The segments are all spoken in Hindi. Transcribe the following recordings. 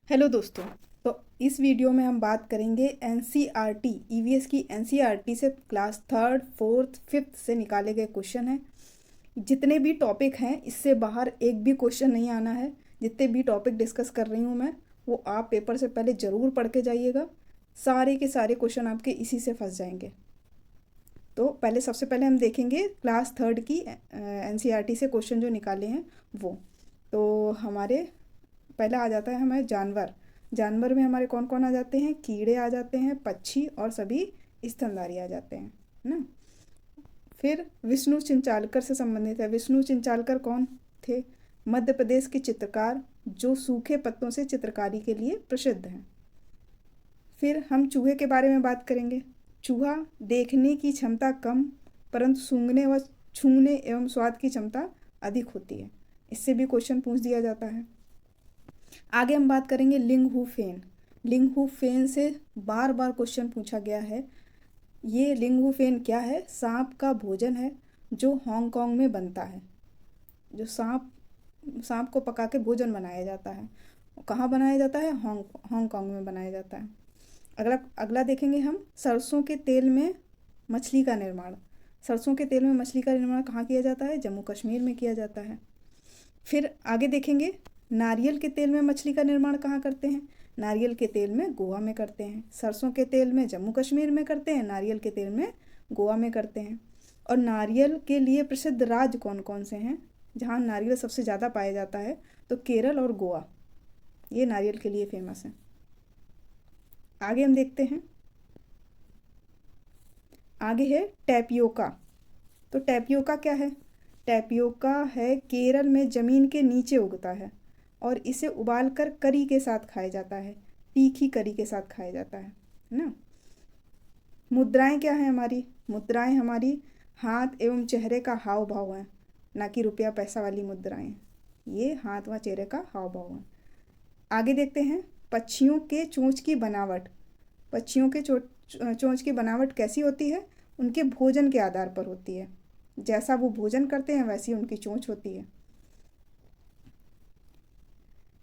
हेलो दोस्तों। तो इस वीडियो में हम बात करेंगे एनसीईआरटी ईवीएस की। एनसीईआरटी से क्लास थर्ड फोर्थ फिफ्थ से निकाले गए क्वेश्चन हैं। जितने भी टॉपिक हैं इससे बाहर एक भी क्वेश्चन नहीं आना है। जितने भी टॉपिक डिस्कस कर रही हूँ मैं वो आप पेपर से पहले ज़रूर पढ़ के जाइएगा। सारे के सारे क्वेश्चन आपके इसी से फंस जाएंगे। तो पहले सबसे पहले हम देखेंगे क्लास थर्ड की एनसीईआरटी से क्वेश्चन जो निकाले हैं वो। तो हमारे पहला आ जाता है हमारे जानवर। जानवर में हमारे कौन कौन आ जाते हैं? कीड़े आ जाते हैं, पक्षी और सभी स्तनधारी आ जाते हैं, है ना। फिर विष्णु चिंचालकर से संबंधित है। विष्णु चिंचालकर कौन थे? मध्य प्रदेश के चित्रकार जो सूखे पत्तों से चित्रकारी के लिए प्रसिद्ध हैं। फिर हम चूहे के बारे में बात करेंगे। चूहा देखने की क्षमता कम परंतु सूंघने व छूने एवं स्वाद की क्षमता अधिक होती है। इससे भी क्वेश्चन पूछ दिया जाता है। आगे हम बात करेंगे लिंग हु फेन। लिंग हु फेन से बार बार क्वेश्चन पूछा गया है। ये लिंग हु फेन क्या है? सांप का भोजन है जो हांगकांग में बनता है। जो सांप सांप को पका के भोजन बनाया जाता है। कहाँ बनाया जाता है? हांगकांग में बनाया जाता है। अगला अगला देखेंगे हम सरसों के तेल में मछली का निर्माण। सरसों के तेल में मछली का निर्माण कहाँ किया जाता है? जम्मू कश्मीर में किया जाता है। फिर आगे देखेंगे नारियल के तेल में मछली का निर्माण कहाँ करते हैं? नारियल के तेल में गोवा में करते हैं। सरसों के तेल में जम्मू कश्मीर में करते हैं, नारियल के तेल में गोवा में करते हैं। और नारियल के लिए प्रसिद्ध राज्य कौन कौन से हैं जहाँ नारियल सबसे ज़्यादा पाया जाता है? तो केरल और गोवा, ये नारियल के लिए फेमस है। आगे हम देखते हैं, आगे है टैपियोका। तो टैपियोका क्या है? टैपियोका है केरल में ज़मीन के नीचे उगता है और इसे उबालकर करी के साथ खाया जाता है। तीखी करी के साथ खाया जाता है ना। मुद्राएं क्या है हमारी? मुद्राएं हमारी हाथ एवं चेहरे का हाव भाव है, ना कि रुपया पैसा वाली मुद्राएं। ये हाथ व चेहरे का हाव भाव है। आगे देखते हैं पक्षियों के चोंच की बनावट। पक्षियों के चोंच की बनावट कैसी होती है? उनके भोजन के आधार पर होती है। जैसा वो भोजन करते हैं वैसी उनकी चोंच होती है।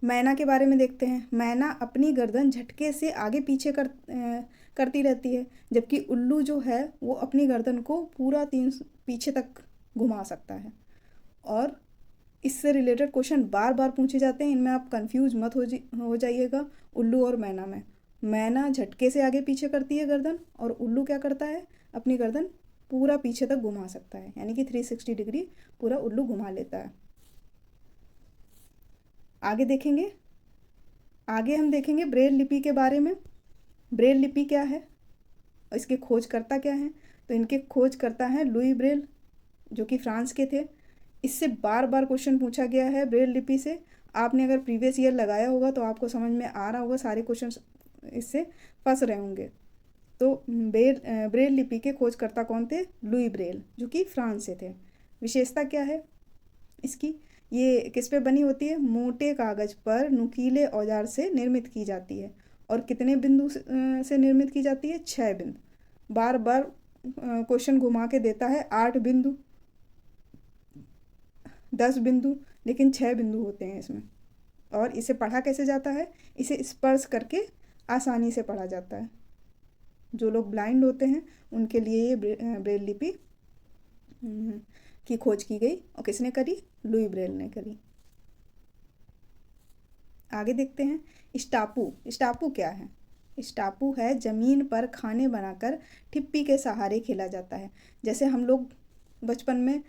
मैना के बारे में देखते हैं। मैना अपनी गर्दन झटके से आगे पीछे करती रहती है, जबकि उल्लू जो है वो अपनी गर्दन को पूरा तीन पीछे तक घुमा सकता है। और इससे रिलेटेड क्वेश्चन बार बार पूछे जाते हैं, इनमें आप कंफ्यूज मत हो जाइएगा। उल्लू और मैना में मैना झटके से आगे पीछे करती है गर्दन और उल्लू क्या करता है? अपनी गर्दन पूरा पीछे तक घुमा सकता है, यानी कि 360 डिग्री पूरा उल्लू घुमा लेता है। आगे देखेंगे, आगे हम देखेंगे ब्रेल लिपि के बारे में। ब्रेल लिपि क्या है और इसके खोजकर्ता क्या हैं? तो इनके खोजकर्ता हैं लुई ब्रेल, जो कि फ्रांस के थे। इससे बार बार क्वेश्चन पूछा गया है ब्रेल लिपि से। आपने अगर प्रीवियस ईयर लगाया होगा तो आपको समझ में आ रहा होगा, सारे क्वेश्चन इससे फंस रहे होंगे। तो ब्रेल लिपि के खोजकर्ता कौन थे? लुई ब्रेल, जो कि फ्रांस से थे। विशेषता क्या है इसकी? ये किस पे बनी होती है? मोटे कागज पर नुकीले औजार से निर्मित की जाती है। और कितने बिंदु से निर्मित की जाती है? 6 बिंदु। बार बार क्वेश्चन घुमा के देता है 8 बिंदु, 10 बिंदु, लेकिन 6 बिंदु होते हैं इसमें। और इसे पढ़ा कैसे जाता है? इसे स्पर्श करके आसानी से पढ़ा जाता है। जो लोग ब्लाइंड होते हैं उनके लिए ये ब्रेल लिपि की खोज की गई। और किसने करी? लुई ब्रेल ने करी। आगे देखते हैं स्टापू। स्टापू क्या है? स्टापू है ज़मीन पर खाने बनाकर ठिप्पी के सहारे खेला जाता है। जैसे हम लोग बचपन में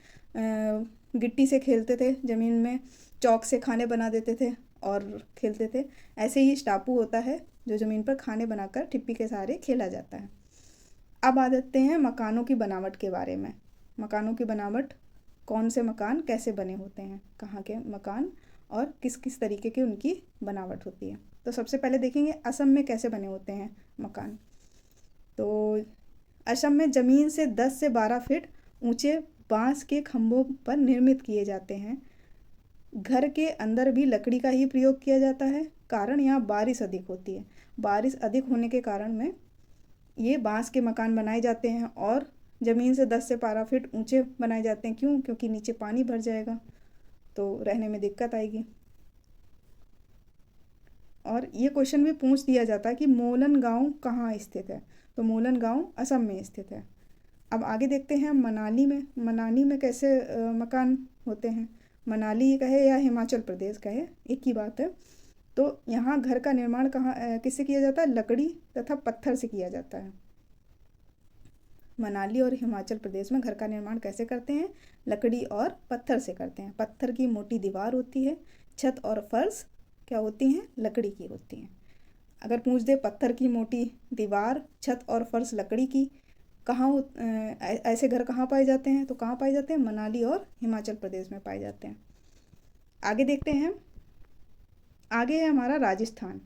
गिट्टी से खेलते थे, ज़मीन में चौक से खाने बना देते थे और खेलते थे, ऐसे ही स्टापू होता है जो ज़मीन पर खाने बनाकर ठिप्पी के सहारे खेला जाता है। अब आ जाते हैं मकानों की बनावट के बारे में। मकानों की बनावट, कौन से मकान कैसे बने होते हैं, कहाँ के मकान और किस किस तरीके की उनकी बनावट होती है। तो सबसे पहले देखेंगे असम में कैसे बने होते हैं मकान। तो असम में ज़मीन से 10 से 12 फीट ऊंचे बांस के खंभों पर निर्मित किए जाते हैं। घर के अंदर भी लकड़ी का ही प्रयोग किया जाता है, कारण यहाँ बारिश अधिक होती है। बारिश अधिक होने के कारण में ये बांस के मकान बनाए जाते हैं और ज़मीन से 10 से 12 फीट ऊंचे बनाए जाते हैं। क्यों? क्योंकि नीचे पानी भर जाएगा तो रहने में दिक्कत आएगी। और ये क्वेश्चन भी पूछ दिया जाता है कि मोलन गांव कहाँ स्थित है, तो मोलन गांव असम में स्थित है। अब आगे देखते हैं मनाली में। मनाली में कैसे मकान होते हैं, मनाली कहे या हिमाचल प्रदेश कहे एक ही बात है। तो यहाँ घर का निर्माण कहाँ किससे किया जाता है, लकड़ी तथा पत्थर से किया जाता है। मनाली और हिमाचल प्रदेश में घर का निर्माण कैसे करते हैं, लकड़ी और पत्थर से करते हैं। पत्थर की मोटी दीवार होती है, छत और फर्श क्या होती हैं, लकड़ी की होती हैं। अगर पूछ दे पत्थर की मोटी दीवार, छत और फर्श लकड़ी की, कहाँ ऐसे घर कहाँ पाए जाते हैं, तो कहाँ पाए जाते हैं, मनाली और हिमाचल प्रदेश में पाए जाते हैं। आगे देखते हैं, आगे है हमारा राजस्थान।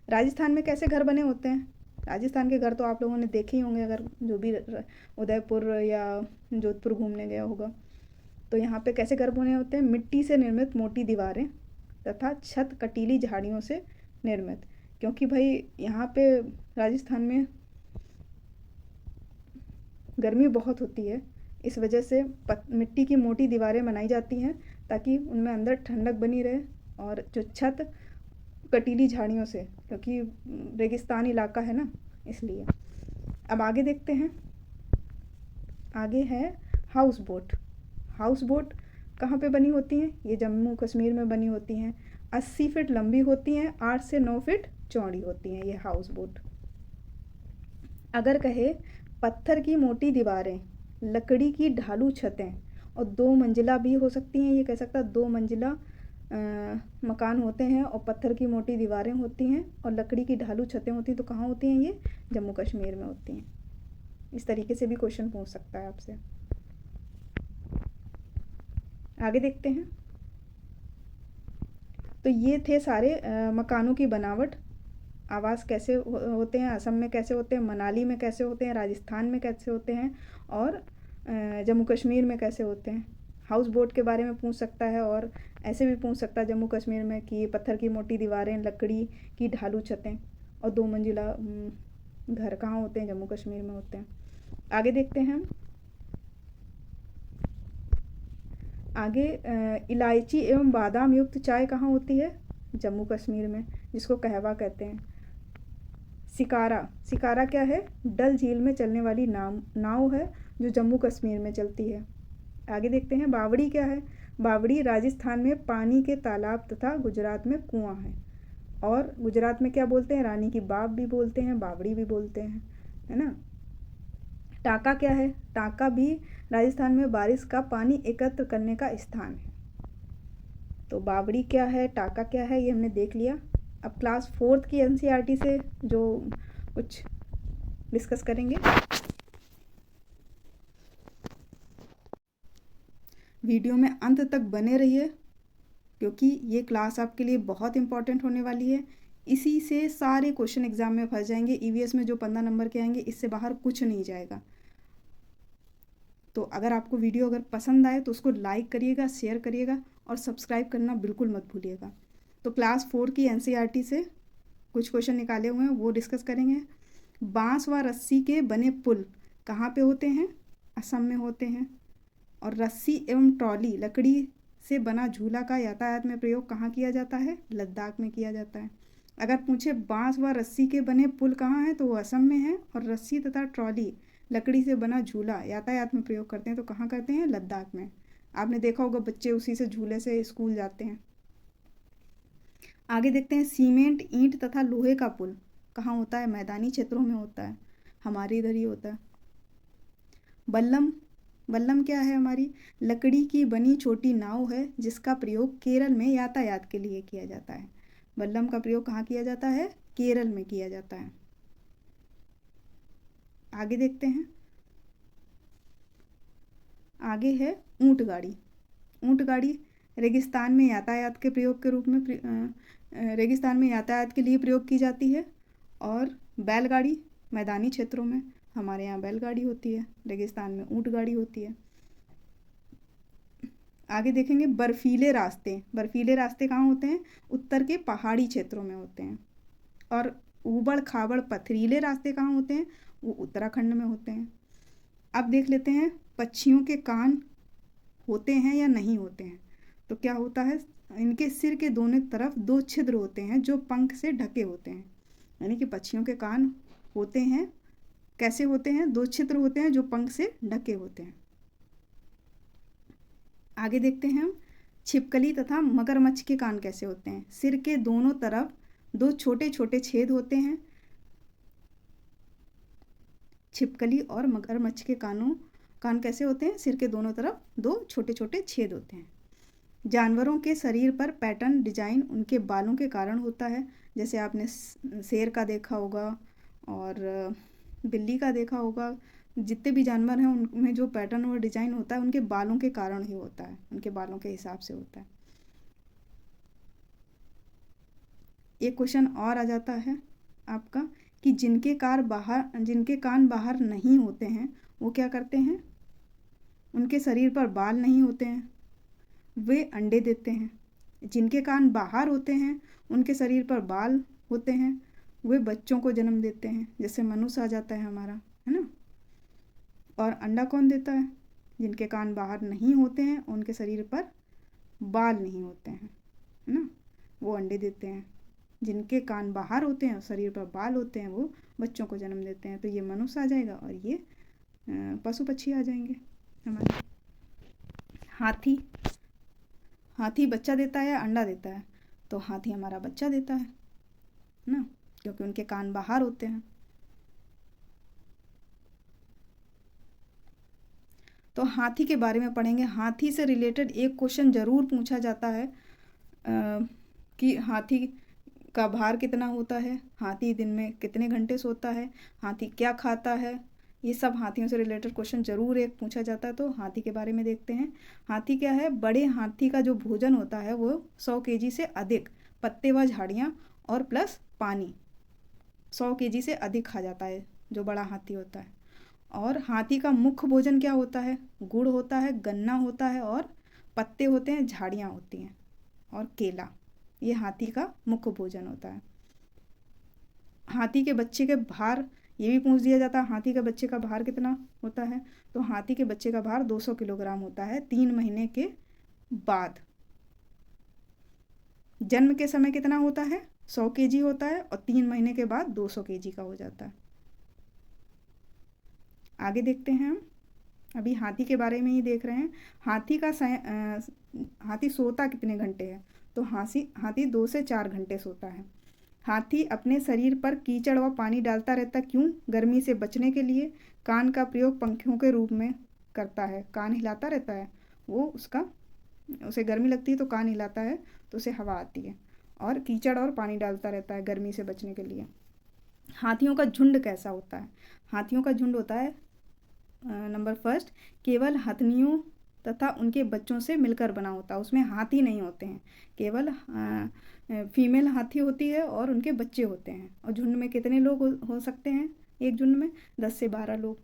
राजस्थान में कैसे घर बने होते हैं, राजस्थान के घर तो आप लोगों ने देखे ही होंगे, अगर जो भी उदयपुर या जोधपुर घूमने गया होगा। तो यहाँ पे कैसे घर बने होते हैं, मिट्टी से निर्मित मोटी दीवारें तथा छत कटीली झाड़ियों से निर्मित। क्योंकि भाई यहाँ पे राजस्थान में गर्मी बहुत होती है, इस वजह से मिट्टी की मोटी दीवारें बनाई जाती हैं ताकि उनमें अंदर ठंडक बनी रहे। और जो छत कटीली झाड़ियों से, क्योंकि रेगिस्तान इलाका है ना, इसलिए। अब आगे देखते हैं, आगे है हाउस बोट। हाउस बोट कहाँ पे बनी होती हैं, ये जम्मू कश्मीर में बनी होती हैं। 80 फीट लंबी होती हैं, 8 से 9 फीट चौड़ी होती हैं ये हाउस बोट। अगर कहे पत्थर की मोटी दीवारें, लकड़ी की ढालू छतें और 2 मंजिला भी हो सकती हैं, ये कह सकता है 2 मंजिला मकान होते हैं और पत्थर की मोटी दीवारें होती हैं और लकड़ी की ढालू छतें होती हैं, तो कहाँ होती हैं, ये जम्मू कश्मीर में होती हैं। इस तरीके से भी क्वेश्चन पूछ सकता है आपसे। आगे देखते हैं, तो ये थे सारे मकानों की बनावट। आवास कैसे होते हैं, असम में कैसे होते हैं, मनाली में कैसे होते हैं, राजस्थान में कैसे होते हैं और जम्मू कश्मीर में कैसे होते हैं। हाउस बोट के बारे में पूछ सकता है और ऐसे भी पूछ सकता है जम्मू कश्मीर में कि पत्थर की मोटी दीवारें, लकड़ी की ढालू छतें और 2 मंजिला घर कहाँ होते हैं, जम्मू कश्मीर में होते हैं। आगे देखते हैं, आगे इलायची एवं बादाम युक्त चाय कहाँ होती है, जम्मू कश्मीर में, जिसको कहवा कहते हैं। शिकारा, शिकारा क्या है, डल झील में चलने वाली नाव है जो जम्मू कश्मीर में चलती है। आगे देखते हैं, बावड़ी क्या है, बावड़ी राजस्थान में पानी के तालाब तथा गुजरात में कुआं है। और गुजरात में क्या बोलते हैं, रानी की बाव भी बोलते हैं, बावड़ी भी बोलते हैं, है ना। टाका क्या है, टाका भी राजस्थान में बारिश का पानी एकत्र करने का स्थान है। तो बावड़ी क्या है, टाका क्या है, ये हमने देख लिया। अब क्लास 4th की एनसीईआरटी से जो कुछ डिस्कस करेंगे। वीडियो में अंत तक बने रहिए क्योंकि ये क्लास आपके लिए बहुत इंपॉर्टेंट होने वाली है। इसी से सारे क्वेश्चन एग्जाम में फंस जाएंगे। ईवीएस में जो 15 नंबर के आएंगे, इससे बाहर कुछ नहीं जाएगा। तो अगर आपको वीडियो अगर पसंद आए तो उसको लाइक करिएगा, शेयर करिएगा और सब्सक्राइब करना बिल्कुल मत भूलिएगा। तो क्लास 4 की एनसीईआरटी से कुछ क्वेश्चन निकाले हुए हैं, वो डिस्कस करेंगे। बांस व रस्सी के बने पुल कहाँ पे होते हैं, असम में होते हैं। और रस्सी एवं ट्रॉली, लकड़ी से बना झूला का यातायात में प्रयोग कहाँ किया जाता है, लद्दाख में किया जाता है। अगर पूछे बांस व रस्सी के बने पुल कहाँ हैं, तो वो असम में है। और रस्सी तथा ट्रॉली, लकड़ी से बना झूला यातायात में प्रयोग करते हैं, तो कहाँ करते हैं, लद्दाख में। आपने देखा होगा बच्चे उसी से झूले से स्कूल जाते हैं। आगे देखते हैं, सीमेंट, ईंट तथा लोहे का पुल कहाँ होता है, मैदानी क्षेत्रों में होता है, हमारे इधर ही होता है। बल्लम, बल्लम क्या है, हमारी लकड़ी की बनी छोटी नाव है जिसका प्रयोग केरल में यातायात के लिए किया जाता है। बल्लम का प्रयोग कहाँ किया जाता है, केरल में किया जाता है। आगे देखते हैं, आगे है ऊंट गाड़ी। ऊंट गाड़ी रेगिस्तान में यातायात के प्रयोग के रूप में रेगिस्तान में यातायात के लिए प्रयोग की जाती है। और बैलगाड़ी मैदानी क्षेत्रों में, हमारे यहाँ बैलगाड़ी होती है, रेगिस्तान में ऊंट गाड़ी होती है। आगे देखेंगे बर्फीले रास्ते। बर्फीले रास्ते कहाँ होते हैं, उत्तर के पहाड़ी क्षेत्रों में होते हैं। और ऊबड़ खाबड़ पथरीले रास्ते कहाँ होते हैं, वो उत्तराखंड में होते हैं। अब देख लेते हैं, पक्षियों के कान होते हैं या नहीं होते हैं। तो क्या होता है, इनके सिर के दोनों तरफ 2 छिद्र होते हैं जो पंख से ढके होते हैं। यानी कि पक्षियों के कान होते हैं, कैसे होते हैं? 2 छिद्र होते हैं जो पंख से ढके होते हैं। आगे देखते हैं हम, छिपकली तथा मगरमच्छ के कान कैसे होते हैं? सिर के दोनों तरफ 2 छोटे छोटे छेद होते हैं। छिपकली और मगरमच्छ के कान कैसे होते हैं? सिर के दोनों तरफ 2 छोटे छोटे छेद होते हैं। जानवरों के शरीर पर पैटर्न डिजाइन उनके बालों के कारण होता है। जैसे आपने शेर का देखा होगा और बिल्ली का देखा होगा, जितने भी जानवर हैं उनमें जो पैटर्न और डिजाइन होता है उनके बालों के कारण ही होता है, उनके बालों के हिसाब से होता है। एक क्वेश्चन और आ जाता है आपका कि जिनके कान बाहर नहीं होते हैं वो क्या करते हैं? उनके शरीर पर बाल नहीं होते हैं, वे अंडे देते हैं। जिनके कान बाहर होते हैं उनके शरीर पर बाल होते हैं, वे बच्चों को जन्म देते हैं। जैसे मनुष्य आ जाता है हमारा, है ना। और अंडा कौन देता है? जिनके कान बाहर नहीं होते हैं, उनके शरीर पर बाल नहीं होते हैं, है ना, वो अंडे देते हैं। जिनके कान बाहर होते हैं और शरीर पर बाल होते हैं वो बच्चों को जन्म देते हैं। तो ये मनुष्य आ जाएगा और ये पशु पक्षी आ जाएंगे हमारे। हाथी बच्चा देता है या अंडा देता है? तो हाथी हमारा बच्चा देता है ना, क्योंकि उनके कान बाहर होते हैं। तो हाथी के बारे में पढ़ेंगे। हाथी से रिलेटेड एक क्वेश्चन ज़रूर पूछा जाता है कि हाथी का भार कितना होता है, हाथी दिन में कितने घंटे सोता है, हाथी क्या खाता है, ये सब हाथियों से रिलेटेड क्वेश्चन ज़रूर एक पूछा जाता है। तो हाथी के बारे में देखते हैं। हाथी क्या है? बड़े हाथी का जो भोजन होता है वो 100 केजी से अधिक पत्ते व झाड़ियाँ और प्लस पानी 100 केजी से अधिक खा जाता है जो बड़ा हाथी होता है। और हाथी का मुख्य भोजन क्या होता है? गुड़ होता है, गन्ना होता है और पत्ते होते हैं, झाड़ियाँ होती हैं और केला। ये हाथी का मुख्य भोजन होता है। हाथी के बच्चे के भार ये भी पूछ दिया जाता है, हाथी के बच्चे का भार कितना होता है? तो हाथी के बच्चे का भार 200 किलोग्राम होता है 3 महीने के बाद। जन्म के समय कितना होता है? 100 केजी होता है और 3 महीने के बाद 200 केजी का हो जाता है। आगे देखते हैं हम, अभी हाथी के बारे में ही देख रहे हैं। हाथी सोता कितने घंटे है? तो हाथी 2 से 4 घंटे सोता है। हाथी अपने शरीर पर कीचड़ व पानी डालता रहता, क्यों? गर्मी से बचने के लिए। कान का प्रयोग पंखों के रूप में करता है, कान हिलाता रहता है वो, उसे गर्मी लगती है तो कान हिलाता है तो उसे हवा आती है। और कीचड़ और पानी डालता रहता है गर्मी से बचने के लिए। हाथियों का झुंड कैसा होता है? हाथियों का झुंड होता है नंबर फर्स्ट, केवल हथनियों तथा उनके बच्चों से मिलकर बना होता है। उसमें हाथी नहीं होते हैं, केवल फीमेल हाथी होती है और उनके बच्चे होते हैं। और झुंड में कितने लोग हो सकते हैं? एक झुंड में 10 से 12 लोग।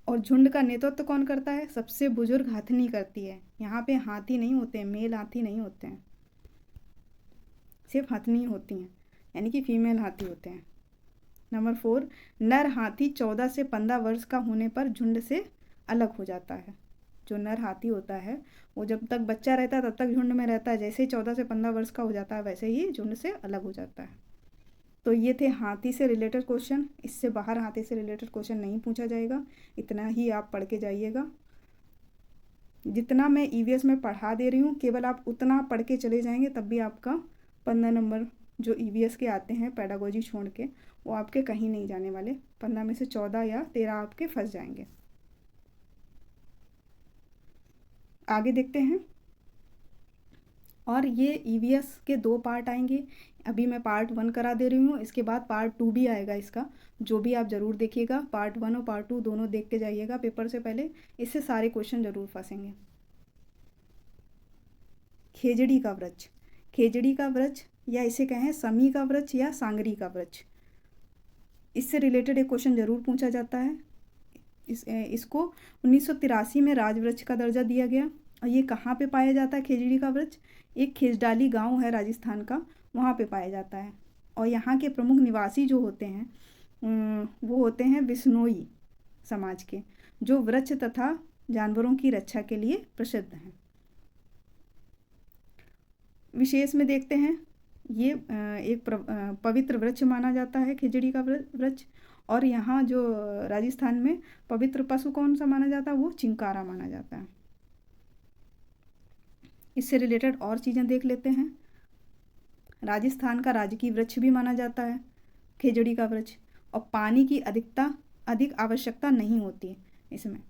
और झुंड का नेतृत्व कौन करता है? सबसे बुजुर्ग हथनी करती है। यहाँ पे हाथी नहीं होते हैं, मेल हाथी नहीं होते हैं, सिर्फ हथनी होती हैं, यानी कि फीमेल हाथी होते हैं। नंबर 4, नर हाथी 14 से 15 वर्ष का होने पर झुंड से अलग हो जाता है। जो नर हाथी होता है वो जब तक बच्चा रहता है तब तक झुंड में रहता है, जैसे ही 14 से 15 वर्ष का हो जाता है वैसे ही झुंड से अलग हो जाता है। तो ये थे हाथी से रिलेटेड क्वेश्चन। इससे बाहर हाथी से रिलेटेड क्वेश्चन नहीं पूछा जाएगा, इतना ही आप पढ़ के जाइएगा। जितना मैं ईवीएस में पढ़ा दे रही हूँ केवल आप उतना पढ़ के चले जाएंगे, तब भी आपका 15 नंबर जो ईवीएस के आते हैं पेडागोजी छोड़ के, वो आपके कहीं नहीं जाने वाले। 15 में से 14 या 13 आपके फंस जाएंगे। आगे देखते हैं। और ये ईवीएस के 2 पार्ट आएंगे। अभी मैं पार्ट 1 करा दे रही हूँ, इसके बाद पार्ट 2 भी आएगा इसका, जो भी आप ज़रूर देखिएगा। पार्ट 1 और पार्ट 2 दोनों देख के जाइएगा पेपर से पहले, इससे सारे क्वेश्चन ज़रूर फंसेंगे। खेजड़ी का वृक्ष, खेजड़ी का वृक्ष या इसे कहें समी का वृक्ष या सांगरी का वृक्ष, इससे रिलेटेड एक क्वेश्चन ज़रूर पूछा जाता है। इसको 1983 में राजवृक्ष का दर्जा दिया गया। और ये कहाँ पे पाया जाता है खेजड़ी का वृक्ष? एक खेजडाली गांव है राजस्थान का, वहाँ पे पाया जाता है। और यहाँ के प्रमुख निवासी जो होते हैं वो होते हैं बिश्नोई समाज के, जो वृक्ष तथा जानवरों की रक्षा के लिए प्रसिद्ध हैं। विशेष में देखते हैं, ये एक पवित्र वृक्ष माना जाता है खिजड़ी का वृक्ष। और यहाँ जो राजस्थान में पवित्र पशु कौन सा माना जाता है, वो चिंकारा माना जाता है। इससे रिलेटेड और चीज़ें देख लेते हैं। राजस्थान का राजकीय वृक्ष भी माना जाता है खिजड़ी का वृक्ष, और पानी की अधिक आवश्यकता नहीं होती इसमें,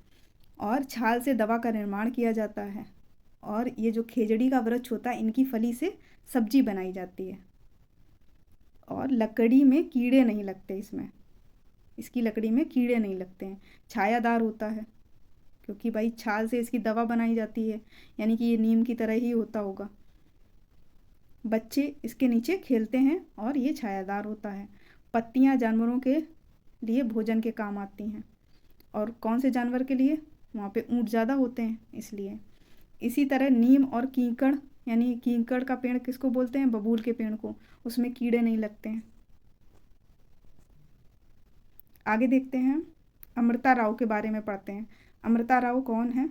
और छाल से दवा का निर्माण किया जाता है। और ये जो खिजड़ी का वृक्ष होता है, इनकी फली से सब्जी बनाई जाती है, और लकड़ी में कीड़े नहीं लगते इसमें, इसकी लकड़ी में कीड़े नहीं लगते हैं। छायादार होता है, क्योंकि भाई छाल से इसकी दवा बनाई जाती है, यानी कि ये नीम की तरह ही होता होगा। बच्चे इसके नीचे खेलते हैं और ये छायादार होता है। पत्तियां जानवरों के लिए भोजन के काम आती हैं। और कौन से जानवर के लिए? वहाँ पे ऊँट ज़्यादा होते हैं इसलिए। इसी तरह नीम और कीकड़, यानी कीकड़ का पेड़ किसको बोलते हैं? बबूल के पेड़ को। उसमें कीड़े नहीं लगते हैं। आगे देखते हैं, अमृता राव के बारे में पढ़ते हैं। अमृता राव कौन है?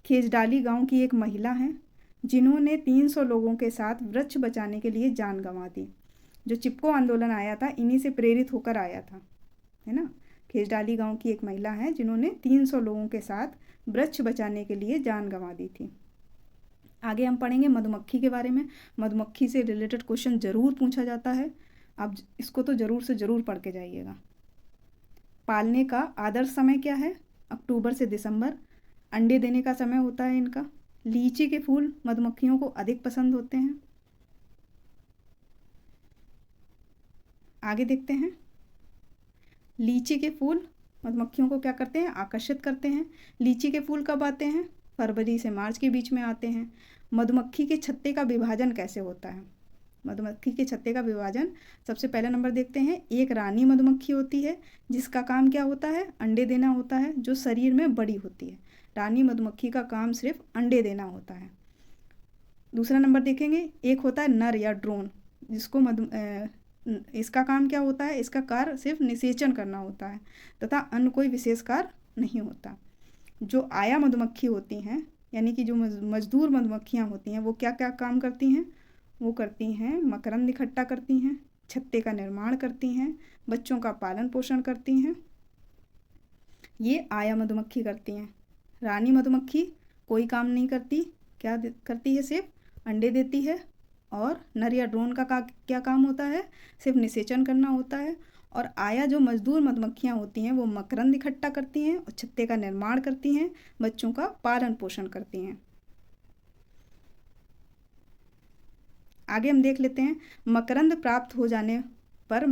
खेजडाली गांव की एक महिला हैं, जिन्होंने 300 लोगों के साथ वृक्ष बचाने के लिए जान गंवा दी। जो चिपको आंदोलन आया था, इन्हीं से प्रेरित होकर आया था, है ना। खेजडाली गांव की एक महिला है जिन्होंने 300 लोगों के साथ वृक्ष बचाने के लिए जान गंवा दी थी। आगे हम पढ़ेंगे मधुमक्खी के बारे में। मधुमक्खी से रिलेटेड क्वेश्चन ज़रूर पूछा जाता है, आप इसको तो ज़रूर से ज़रूर पढ़ के जाइएगा। पालने का आदर्श समय क्या है? अक्टूबर से दिसंबर। अंडे देने का समय होता है इनका। लीची के फूल मधुमक्खियों को अधिक पसंद होते हैं। आगे देखते हैं, लीची के फूल मधुमक्खियों को क्या करते हैं? आकर्षित करते हैं। लीची के फूल कब आते हैं? फरवरी से मार्च के बीच में आते हैं। मधुमक्खी के छत्ते का विभाजन कैसे होता है? मधुमक्खी के छत्ते का विभाजन, सबसे पहला नंबर देखते हैं, एक रानी मधुमक्खी होती है जिसका काम क्या होता है? अंडे देना होता है, जो शरीर में बड़ी होती है। रानी मधुमक्खी का काम सिर्फ अंडे देना होता है। दूसरा नंबर देखेंगे, एक होता है नर या ड्रोन, जिसको इसका काम क्या होता है? इसका कार्य सिर्फ निषेचन करना होता है तथा अन्य कोई विशेष कार्य नहीं होता। जो आया मधुमक्खी होती हैं, यानी कि जो मजदूर मधुमक्खियाँ होती हैं, वो क्या क्या काम करती हैं? वो करती हैं मकरंद इकट्ठा करती हैं, छत्ते का निर्माण करती हैं, बच्चों का पालन पोषण करती हैं। ये आया मधुमक्खी करती हैं। रानी मधुमक्खी कोई काम नहीं करती, क्या करती है? सिर्फ अंडे देती है। और नर या ड्रोन का क्या काम होता है? सिर्फ निषेचन करना होता है। और आया जो मजदूर मधुमक्खियाँ होती हैं, वो मकरंद इकट्ठा करती हैं और छत्ते का निर्माण करती हैं, बच्चों का पालन पोषण करती हैं। आगे हम देख लेते हैं, मकरंद प्राप्त हो जाने पर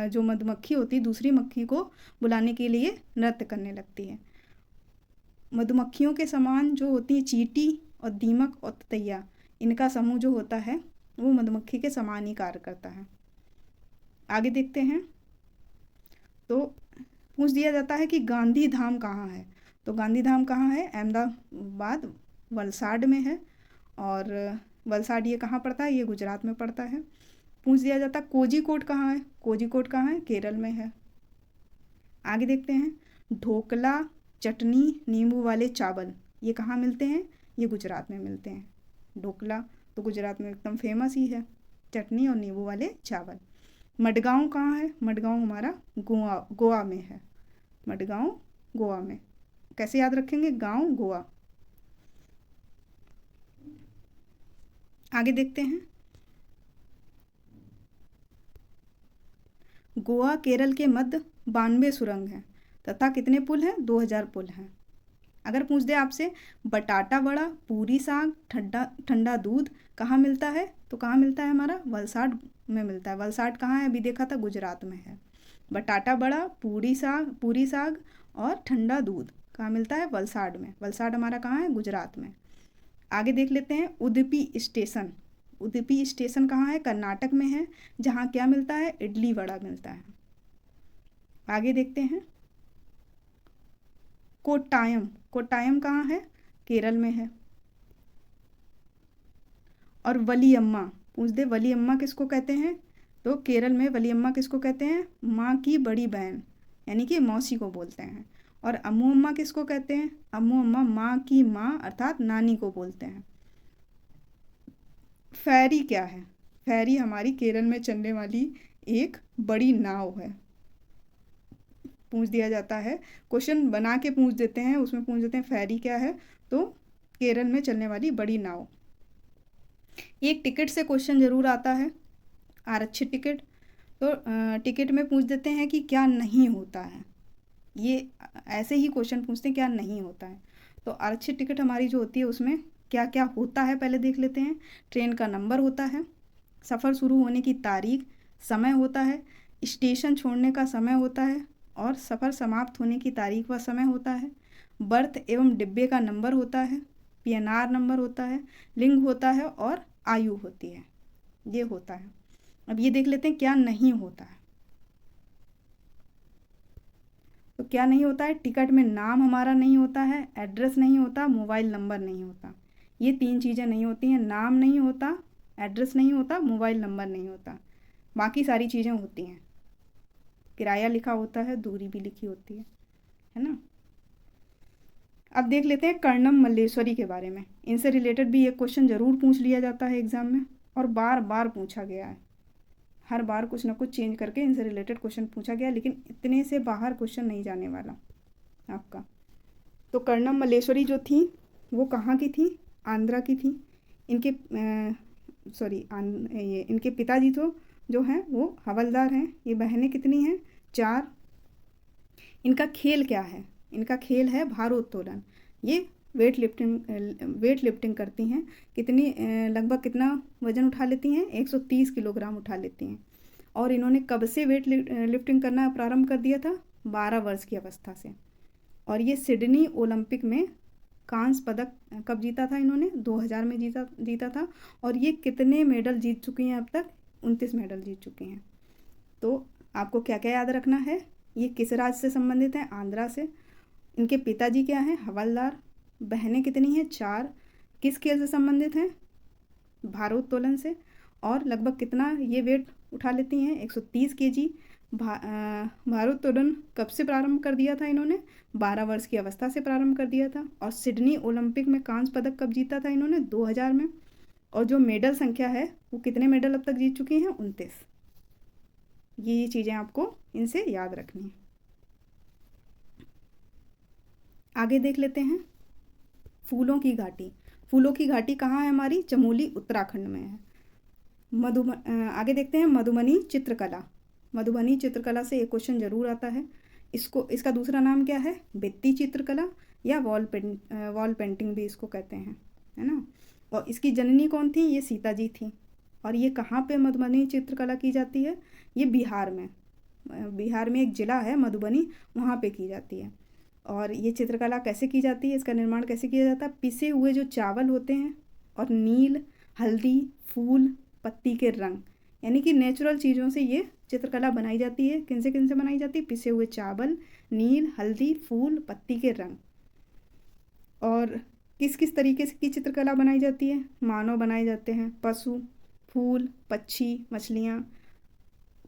जो मधुमक्खी होती है, दूसरी मक्खी को बुलाने के लिए नृत्य करने लगती है। मधुमक्खियों के समान जो होती है चींटी और दीमक और ततैया, इनका समूह जो होता है वो मधुमक्खी के समान ही कार्य करता है। आगे देखते हैं, तो पूछ दिया जाता है कि गांधी धाम कहाँ है? तो गांधी धाम कहाँ है? अहमदाबाद वलसाड में है। और वलसाड ये कहाँ पड़ता है? ये गुजरात में पड़ता है। पूछ दिया जाता है कोझिकोड कहाँ है? कोझिकोड कहाँ है? केरल में है। आगे देखते हैं, ढोकला, चटनी, नींबू वाले चावल, ये कहाँ मिलते हैं? ये गुजरात में मिलते हैं। ढोकला तो गुजरात में एकदम फेमस ही है, चटनी और नींबू वाले चावल। मडगांव कहाँ है? मडगांव हमारा गोवा में है। मडगांव गोवा में। कैसे याद रखेंगे? गांव गोवा। आगे देखते हैं, गोवा केरल के मध्य 92 सुरंग हैं तथा कितने पुल हैं? 2000 पुल हैं। अगर पूछ दे आपसे बटाटा वड़ा, पूरी साग, ठंडा दूध कहाँ मिलता है? तो कहाँ मिलता है? हमारा वलसाड में मिलता है। वलसाड कहाँ है? अभी देखा था, गुजरात में है। बटाटा वड़ा, पूरी साग और ठंडा दूध कहाँ मिलता है? वलसाड में। वलसाड हमारा कहाँ है? गुजरात में। आगे देख लेते हैं, उडुपी स्टेशन। उडुपी स्टेशन कहाँ है? कर्नाटक में है, जहाँ क्या मिलता है? इडली वड़ा मिलता है। आगे देखते हैं, कोट्टायम। कोट्टायम कहाँ है? केरल में है। और वलीअम्मा, पूछ दे वलीअम्मा किसको कहते हैं? तो केरल में वलीअम्मा किसको कहते हैं? माँ की बड़ी बहन, यानी कि मौसी को बोलते हैं। और अम्मू अम्मा किसको कहते हैं? अम्मू अम्मा माँ की माँ अर्थात नानी को बोलते हैं। फेरी क्या है? फेरी हमारी केरल में चलने वाली एक बड़ी नाव है। पूछ दिया जाता है, क्वेश्चन बना के पूछ देते हैं, उसमें पूछ देते हैं फेरी क्या है, तो केरल में चलने वाली बड़ी नाव। एक टिकट से क्वेश्चन जरूर आता है, आरक्षित टिकट। तो टिकट में पूछ देते हैं कि क्या नहीं होता है, ये ऐसे ही क्वेश्चन पूछते हैं क्या नहीं होता है। तो आरक्षित टिकट हमारी जो होती है उसमें क्या क्या होता है पहले देख लेते हैं। ट्रेन का नंबर होता है, सफ़र शुरू होने की तारीख, समय होता है, स्टेशन छोड़ने का समय होता है और सफ़र समाप्त होने की तारीख व समय होता है। बर्थ एवं डिब्बे का नंबर होता है, पीएनआर नंबर होता है, लिंग होता है और आयु होती है, ये होता है। अब ये देख लेते हैं क्या नहीं होता है। तो क्या नहीं होता है? टिकट में नाम हमारा नहीं होता है, एड्रेस नहीं होता, मोबाइल नंबर नहीं होता। ये 3 चीज़ें नहीं होती हैं, नाम नहीं होता, एड्रेस नहीं होता, मोबाइल नंबर नहीं होता। बाकी सारी चीज़ें होती हैं, किराया लिखा होता है, दूरी भी लिखी होती है ना। अब देख लेते हैं कर्णम मल्लेश्वरी के बारे में। इनसे रिलेटेड भी एक क्वेश्चन ज़रूर पूछ लिया जाता है एग्ज़ाम में और बार बार पूछा गया है। हर बार कुछ ना कुछ चेंज करके इनसे रिलेटेड क्वेश्चन पूछा गया, लेकिन इतने से बाहर क्वेश्चन नहीं जाने वाला आपका। तो कर्णम मल्लेश्वरी जो थी वो कहाँ की थी? आंध्रा की थी। इनके ये इनके पिताजी तो जो हैं वो हवलदार हैं। ये बहनें कितनी हैं? 4। इनका खेल क्या है? इनका खेल है भारोत्तोलन। ये वेट लिफ्टिंग करती हैं। कितनी लगभग कितना वज़न उठा लेती हैं? 130 किलोग्राम उठा लेती हैं। और इन्होंने कब से वेट लिफ्टिंग करना प्रारंभ कर दिया था? 12 वर्ष की अवस्था से। और ये सिडनी ओलंपिक में कांस्य पदक कब जीता था इन्होंने? 2000 में जीता था। और ये कितने मेडल जीत चुकी हैं अब तक? 29 मेडल जीत चुकी हैं। तो आपको क्या क्या याद रखना है? ये किस राज्य से संबंधित हैं? आंध्रा से। इनके पिताजी क्या हैं? हवलदार। बहनें कितनी हैं? 4। किस खेल से संबंधित हैं? भारोत्तोलन से। और लगभग कितना ये वेट उठा लेती हैं? 130 केजी। भारोत्तोलन कब से प्रारंभ कर दिया था इन्होंने? 12 वर्ष की अवस्था से प्रारंभ कर दिया था। और सिडनी ओलंपिक में कांस्य पदक कब जीता था इन्होंने? 2000 में। और जो मेडल संख्या है वो कितने मेडल अब तक जीत चुकी हैं? 29। ये चीज़ें आपको इनसे याद रखनी है। आगे देख लेते हैं फूलों की घाटी। फूलों की घाटी कहाँ है हमारी? चमोली उत्तराखंड में है। आगे देखते हैं मधुबनी चित्रकला। मधुबनी चित्रकला से एक क्वेश्चन जरूर आता है। इसका दूसरा नाम क्या है? भित्ति चित्रकला या वॉल पेंटिंग भी इसको कहते हैं, है ना। और इसकी जननी कौन थी? ये सीता जी थी। और ये कहाँ पे मधुबनी चित्रकला की जाती है? ये बिहार में। बिहार में एक ज़िला है मधुबनी, वहाँ पे की जाती है। और ये चित्रकला कैसे की जाती है, इसका निर्माण कैसे किया जाता है? पिसे हुए जो चावल होते हैं और नील, हल्दी, फूल, पत्ती के रंग, यानी कि नेचुरल चीज़ों से ये चित्रकला बनाई जाती है। किन से बनाई जाती है? पिसे हुए चावल, नील, हल्दी, फूल, पत्ती के रंग। और किस किस तरीके से की चित्रकला बनाई जाती है? मानव बनाए जाते हैं, पशु, फूल, पक्षी, मछलियाँ।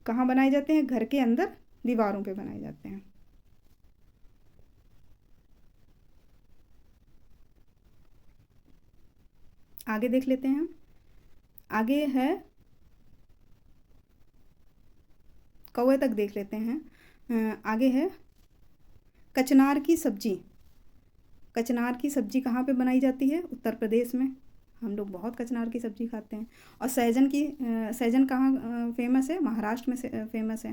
कहाँ बनाए जाते हैं? घर के अंदर दीवारों पे बनाए जाते हैं। आगे देख लेते हैं। आगे है कौवे तक देख लेते हैं। आगे है कचनार की सब्जी। कचनार की सब्जी कहाँ पे बनाई जाती है? उत्तर प्रदेश में। हम लोग बहुत कचनार की सब्जी खाते हैं। और सहजन कहाँ फेमस है? महाराष्ट्र में फेमस है।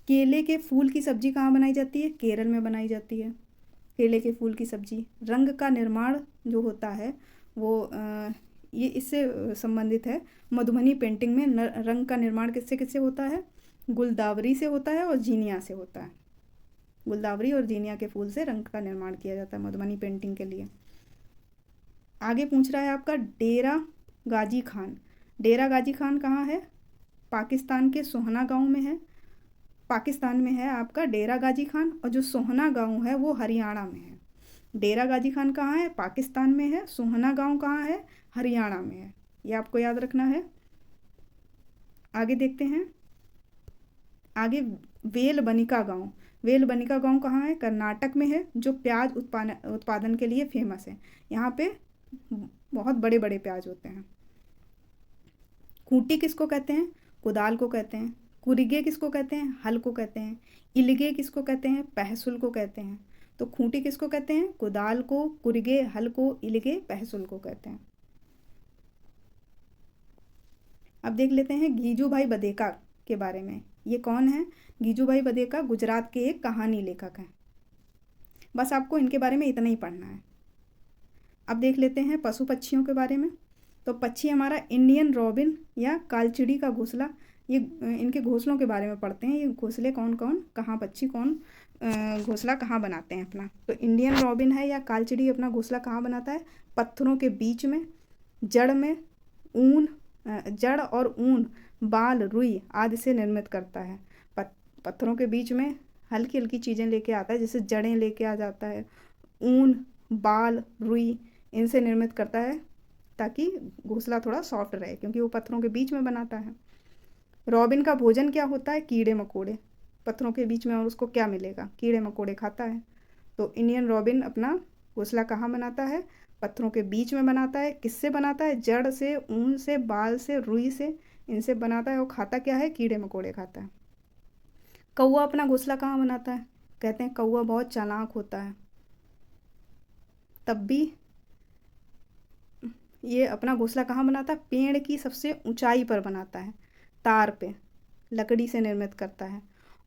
केले के फूल की सब्जी कहाँ बनाई जाती है? केरल में बनाई जाती है केले के फूल की सब्जी। रंग का निर्माण जो होता है वो ये इससे संबंधित है। मधुबनी पेंटिंग में रंग का निर्माण किससे किससे होता है? गुलदावरी से होता है और जीनिया से होता है। गुलदावरी और जीनिया के फूल से रंग का निर्माण किया जाता है मधुबनी पेंटिंग के लिए। आगे पूछ रहा है आपका डेरा गाजी खान। डेरा गाजी खान कहाँ है? पाकिस्तान के सोहना गांव में है। पाकिस्तान में है आपका डेरा गाजी खान, और जो सोहना गांव है वो हरियाणा में है। डेरा गाजी खान कहाँ है? पाकिस्तान में है। सोहना गांव कहाँ है? हरियाणा में है। ये आपको याद रखना है। आगे देखते हैं। आगे वेलबनिका गांव। वेलबनिका गांव कहाँ है? कर्नाटक में है, जो प्याज उत्पादन के लिए फेमस है। यहाँ पे बहुत बड़े बड़े प्याज होते हैं। खूंटी किसको कहते हैं? कुदाल को कहते हैं। कुरिगे किसको कहते हैं? हल को कहते हैं। इलगे किसको कहते हैं? पहसुल को कहते हैं। तो खूंटी किसको कहते हैं? कुदाल को, कुरिगे, हल को, इलगे, पहसुल को कहते हैं। अब देख लेते हैं गीजूभाई बधेका के बारे में। ये कौन है? गीजूभाई बधेका गुजरात के एक कहानी लेखक हैं। बस आपको इनके बारे में इतना ही पढ़ना है। अब देख लेते हैं पशु पक्षियों के बारे में। तो पक्षी हमारा इंडियन रॉबिन या कालचिड़ी का घोंसला, ये इनके घोंसलों के बारे में पढ़ते हैं। ये घोंसले कौन कौन, कहाँ पक्षी कौन घोंसला कहाँ बनाते हैं अपना। तो इंडियन रॉबिन है या कालचिड़ी अपना घोंसला कहाँ बनाता है? पत्थरों के बीच में, जड़ में, ऊन, जड़ और ऊन, बाल, रुई आदि से निर्मित करता है। पत्थरों के बीच में हल्की हल्की चीज़ें लेके आता है, जैसे जड़ें लेके आ जाता है, ऊन, बाल, रुई इनसे निर्मित करता है ताकि घोंसला थोड़ा सॉफ्ट रहे, क्योंकि वो पत्थरों के बीच में बनाता है। रॉबिन का भोजन क्या होता है? कीड़े मकोड़े। पत्थरों के बीच में और उसको क्या मिलेगा? कीड़े मकोड़े खाता है। तो इंडियन रॉबिन अपना घोंसला कहाँ बनाता है? पत्थरों के बीच में बनाता है। किससे बनाता है? जड़ से, ऊन से, बाल से, रुई से, इनसे बनाता है। और खाता क्या है? कीड़े मकोड़े खाता है। कौवा अपना घोंसला कहाँ बनाता है? कहते हैं कौवा बहुत चालाक होता है, तब भी ये अपना घोंसला कहाँ बनाता है? पेड़ की सबसे ऊंचाई पर बनाता है, तार पे, लकड़ी से निर्मित करता है।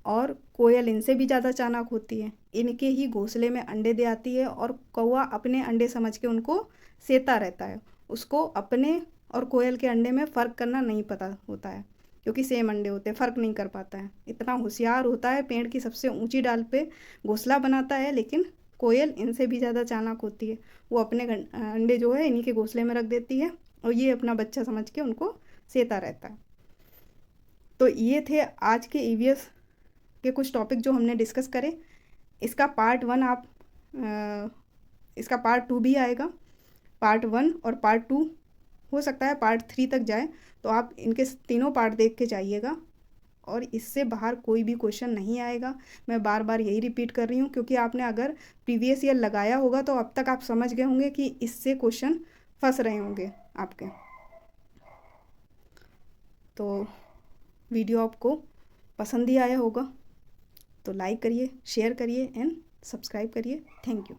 और कोयल इनसे भी ज़्यादा चालाक होती है, इनके ही घोंसले में अंडे दे आती है और कौवा अपने अंडे समझ के उनको सेता रहता है। उसको अपने और कोयल के अंडे में फ़र्क करना नहीं पता होता है, क्योंकि सेम अंडे होते हैं, फ़र्क नहीं कर पाता है। इतना होशियार होता है, पेड़ की सबसे ऊंची डाल पे घोंसला बनाता है। लेकिन कोयल इनसे भी ज़्यादा चालाक होती है, वो अपने अंडे जो है इन्हीं के घोंसले में रख देती है और ये अपना बच्चा समझ के उनको सेता रहता है। तो ये थे आज के ईवीएस के कुछ टॉपिक जो हमने डिस्कस करे। इसका पार्ट 1 आप इसका पार्ट 2 भी आएगा। पार्ट 1 और पार्ट 2 हो सकता है पार्ट 3 तक जाए, तो आप इनके तीनों पार्ट देख के जाइएगा और इससे बाहर कोई भी क्वेश्चन नहीं आएगा। मैं बार बार यही रिपीट कर रही हूँ, क्योंकि आपने अगर प्रीवियस ईयर लगाया होगा तो अब तक आप समझ गए होंगे कि इससे क्वेश्चन फंस रहे होंगे आपके। तो वीडियो आपको पसंद ही आया होगा, तो लाइक करिए, शेयर करिए एंड सब्सक्राइब करिए। Thank you.